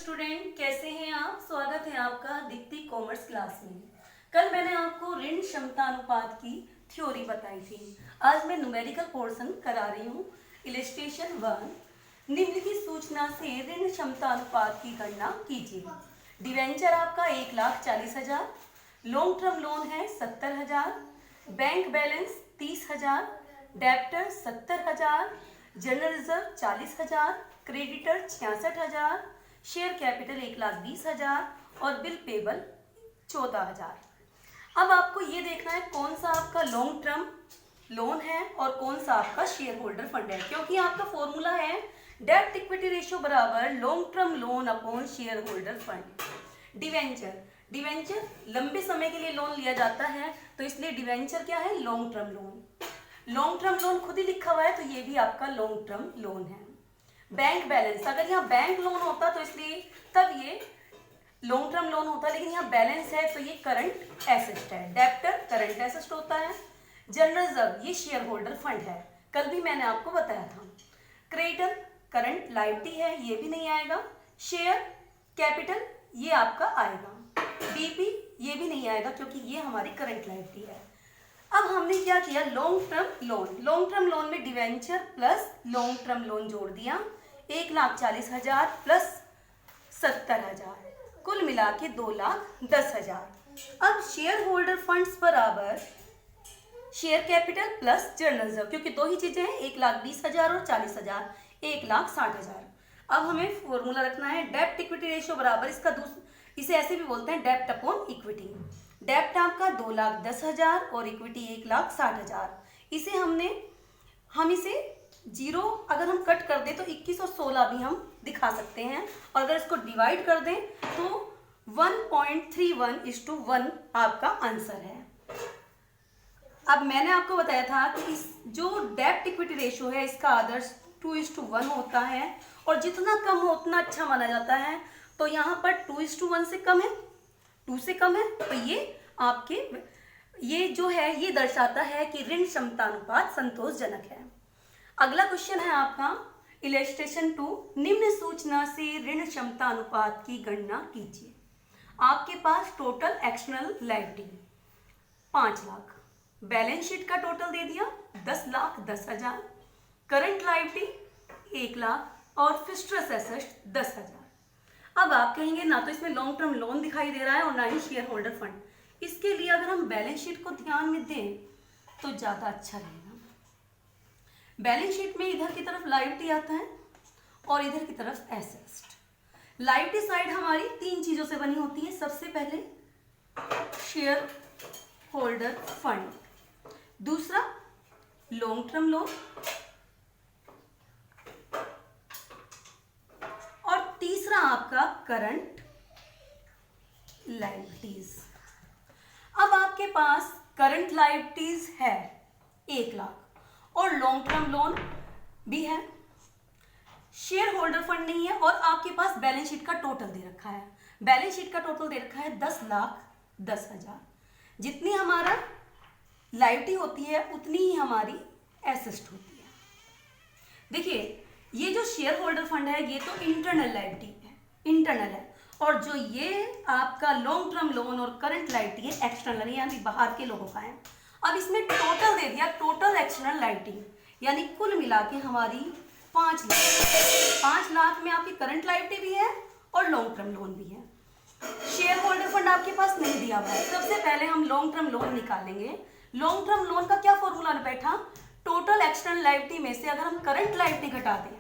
Student, कैसे हैं आप। स्वागत है आपका दीप्ति कॉमर्स क्लास में। कल मैंने आपको ऋण क्षमता अनुपात की थ्योरी बताई थी। आज मैं न्यूमेरिकल पोर्शन करा रही हूँ। इलस्ट्रेशन 1। निम्न की सूचना से ऋण क्षमता अनुपात की गणना कीजिए। डिवेंचर आपका 1,40,000, लॉन्ग टर्म लोन है 70,000, bank balance 30,000, debtor 70,000, general reserve 40,000, creditor 66,000, share capital 1,20,000 और बिल पेबल 14,000। अब आपको ये देखना है कौन सा आपका लॉन्ग टर्म लोन है और कौन सा आपका शेयर होल्डर फंड है, क्योंकि आपका फॉर्मूला है डेट इक्विटी रेशियो बराबर long term loan upon share holder fund. Debenture लंबे समय के लिए लोन लिया जाता है, तो इसलिए डिवेंचर क्या है, long term loan. Long term loan खुद ही लिखा हुआ है, तो ये भी आपका लॉन्ग टर्म लोन है। बैंक बैलेंस, अगर यहाँ बैंक लोन होता तो इसलिए तब ये लॉन्ग टर्म लोन होता, लेकिन यहाँ बैलेंस है तो ये करंट एसेट है। डेप्टर करंट एसेट होता है। जनरल रिजर्व ये शेयर होल्डर फंड है, कल भी मैंने आपको बताया था। क्रेडिटर करंट लायबिलिटी है, ये भी नहीं आएगा। शेयर कैपिटल ये आपका आएगा। बीपी ये भी नहीं आएगा क्योंकि ये हमारी करंट लायबिलिटी है। अब हमने क्या किया, लॉन्ग टर्म लोन में debenture plus long term loan जोड़ दिया, 1,40,000 प्लस 70,000, कुल मिला के 2,10,000। अब शेयर होल्डर फंड्स बराबर share capital plus general reserve, क्योंकि दो ही चीजें हैं, 1,20,000 और 40,000, 1,60,000। अब हमें फॉर्मूला रखना है डेप्ट इक्विटी रेशियो बराबर इसका इसे ऐसे भी बोलते हैं डेप्ट अपॉन इक्विटी। डेप्ट आपका 2,10,000 और इक्विटी 1,60,000। इसे हम इसे जीरो अगर हम कट कर दें तो 21 और 16 भी हम दिखा सकते हैं, और अगर इसको डिवाइड कर दें तो 1.31:1 आपका आंसर है। अब मैंने आपको बताया था कि इस जो डेप्ट इक्विटी रेशियो है इसका आदर्श 2:1 होता है, और जितना कम हो उतना अच्छा माना जाता है। तो यहाँ पर 2:1 से कम है, 2 से कम है, तो ये आपके ये जो है ये दर्शाता है कि ऋण क्षमता अनुपात संतोषजनक है। अगला क्वेश्चन है आपका इलस्ट्रेशन 2। निम्न सूचना से ऋण क्षमता अनुपात की गणना कीजिए। आपके पास total external liability 5 lakh, balance sheet का टोटल दे दिया 10,10,000, करंट लायबिलिटी 1 लाख और फिक्स्ड एसेट्स 10,000। अब आप कहेंगे ना तो इसमें लॉन्ग टर्म लोन दिखाई दे रहा है और ना ही शेयर होल्डर फंड। इसके लिए अगर हम बैलेंस शीट को ध्यान में दें तो ज़्यादा अच्छा रहेगा। बैलेंस शीट में इधर की तरफ लायबिलिटी आता है और इधर की तरफ एसेट। लायबिलिटी साइड हमारी 3 चीज़ों से बनी होती है। सबसे पहले शेयर होल्डर फंड, दूसरा लॉन्ग टर्म लोन, और तीसरा आपका करंट लायबिलिटीज। अब आपके पास करंट लायबिलिटीज है 1 लाख और लॉन्ग टर्म लोन भी है, शेयर होल्डर फंड नहीं है, और आपके पास बैलेंस शीट का टोटल दे रखा है। बैलेंस शीट का टोटल दे रखा है 10,10,000। जितनी हमारा लायबिलिटी होती है उतनी ही हमारी एसेट होती है। देखिए ये जो शेयर होल्डर फंड है ये तो इंटरनल लायबिलिटी है, इंटरनल है, और जो ये आपका लॉन्ग टर्म लोन और करंट लायबिलिटी है एक्सटर्नल, यानी बाहर के लोगों का है। अब इसमें टोटल दे दिया, टोटल एक्सटर्नल लायबिलिटी, यानी कुल मिला के हमारी 5 लाख। 5 लाख में आपकी करंट लायबिलिटी भी है और लॉन्ग टर्म लोन भी है। शेयर होल्डर फंड आपके पास नहीं दिया हुआ है। सबसे पहले हम लॉन्ग टर्म लोन निकालेंगे। लॉन्ग टर्म लोन का क्या फॉर्मूला बैठा, टोटल एक्सटर्नल लायबिलिटी में से अगर हम करंट लायबिलिटी घटा दें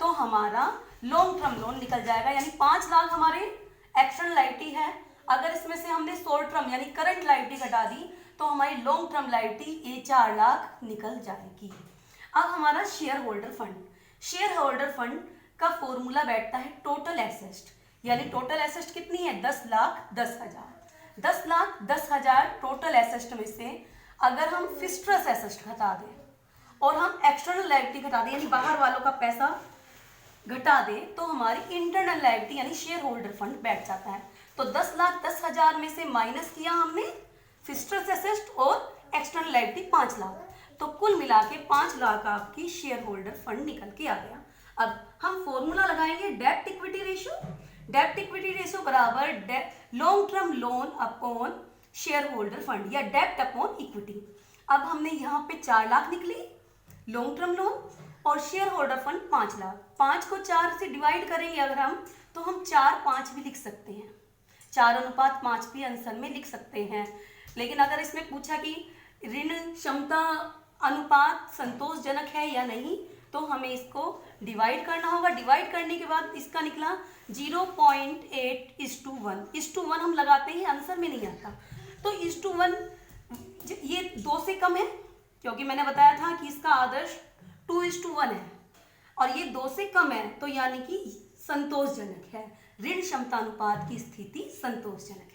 तो हमारा लॉन्ग टर्म लोन निकल जाएगा, यानी 5 लाख हमारे एक्सटर्नल लायबिलिटी है। अगर इसमें से हमने शॉर्ट टर्म यानी करंट लायबिलिटी घटा दी तो हमारी लॉन्ग टर्म लायबिलिटी 4 लाख निकल जाएगी। अब हमारा शेयर होल्डर फंड का फॉर्मूला बैठता है टोटल एसेट, यानी टोटल एसेट कितनी है 10,10,000। 10,10,000 टोटल एसेट में से अगर हम फिक्स्ड एसेट घटा दें और हम एक्सटर्नल लायबिलिटी घटा दें यानी बाहर वालों का पैसा घटा दें तो हमारी इंटरनल लायबिलिटी यानी शेयर होल्डर फंड बैठ जाता है। तो 10,10,000 में से माइनस किया हमने फिक्स्ड एसेट और एक्सटर्नल लायबिलिटी 5 लाख, तो कुल मिला के 5 लाख आपकी शेयर होल्डर फंड निकल के आ गया। अब हम फॉर्मूला लगाएंगे डेप्ट इक्विटी रेशियो। डेब्ट इक्विटी रेशियो बराबर long term loan upon share holder fund या डेब्ट अपॉन इक्विटी। अब हमने यहाँ पे 4 लाख निकली लॉन्ग टर्म लोन और शेयर होल्डर फंड 5 लाख। 5 को 4 से डिवाइड करेंगे अगर हम, तो हम 4/5 भी लिख सकते हैं, 4:5 भी आंसर में लिख सकते हैं। लेकिन अगर इसमें पूछा कि ऋण क्षमता अनुपात संतोषजनक है या नहीं, तो हमें इसको डिवाइड करना होगा। डिवाइड करने के बाद इसका निकला 0.8:1 हम लगाते हैं, आंसर में नहीं आता। तो 1:1 ये 2 से कम है, क्योंकि मैंने बताया था कि इसका आदर्श 2:1 है और ये 2 से कम है, तो यानी कि संतोषजनक है, ऋण क्षमता अनुपात की स्थिति संतोषजनक है।